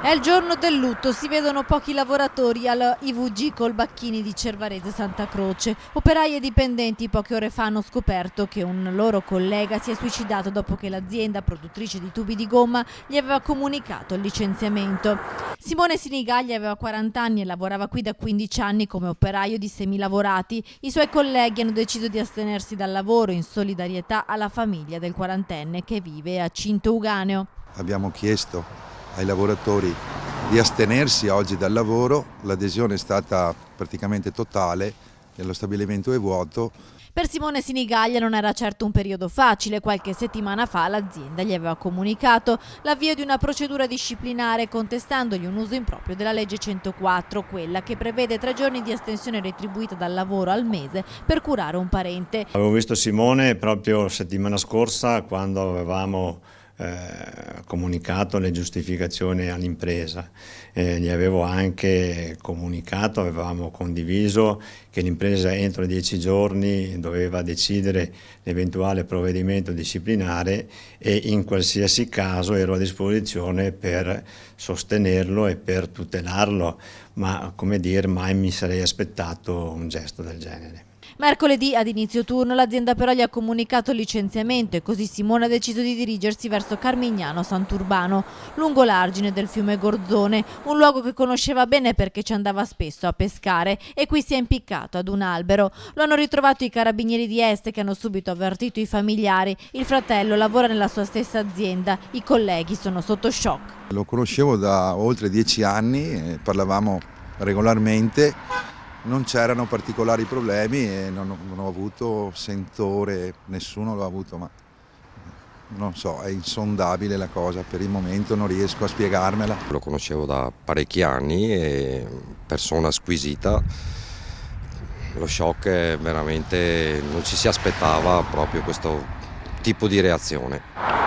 È il giorno del lutto, si vedono pochi lavoratori al IVG Colbacchini di Cervarese Santa Croce. Operai e dipendenti poche ore fa hanno scoperto che un loro collega si è suicidato dopo che l'azienda produttrice di tubi di gomma gli aveva comunicato il licenziamento. Simone Sinigaglia aveva 40 anni e lavorava qui da 15 anni come operaio di semilavorati. I suoi colleghi hanno deciso di astenersi dal lavoro in solidarietà alla famiglia del quarantenne che vive a Cinto Uganeo. Abbiamo chiesto ai lavoratori di astenersi oggi dal lavoro, l'adesione è stata praticamente totale e lo stabilimento è vuoto. Per Simone Sinigaglia non era certo un periodo facile. Qualche settimana fa l'azienda gli aveva comunicato l'avvio di una procedura disciplinare contestandogli un uso improprio della legge 104, quella che prevede 3 giorni di astensione retribuita dal lavoro al mese per curare un parente. Avevo visto Simone proprio settimana scorsa quando avevamo comunicato le giustificazioni all'impresa. Gli avevo anche comunicato, avevamo condiviso che l'impresa entro 10 giorni doveva decidere l'eventuale provvedimento disciplinare e in qualsiasi caso ero a disposizione per sostenerlo e per tutelarlo, ma come dire, mai mi sarei aspettato un gesto del genere. Mercoledì ad inizio turno l'azienda però gli ha comunicato il licenziamento e così Simone ha deciso di dirigersi verso Carmignano Sant'Urbano, lungo l'argine del fiume Gorzone, un luogo che conosceva bene perché ci andava spesso a pescare e qui si è impiccato ad un albero. Lo hanno ritrovato i carabinieri di Este che hanno subito avvertito i familiari. Il fratello lavora nella sua stessa azienda, i colleghi sono sotto shock. Lo conoscevo da oltre 10 anni, parlavamo regolarmente. Non c'erano particolari problemi e non ho avuto sentore, nessuno l'ha avuto, ma non so, è insondabile la cosa, per il momento non riesco a spiegarmela. Lo conoscevo da parecchi anni, è persona squisita, lo shock è veramente, non ci si aspettava proprio questo tipo di reazione.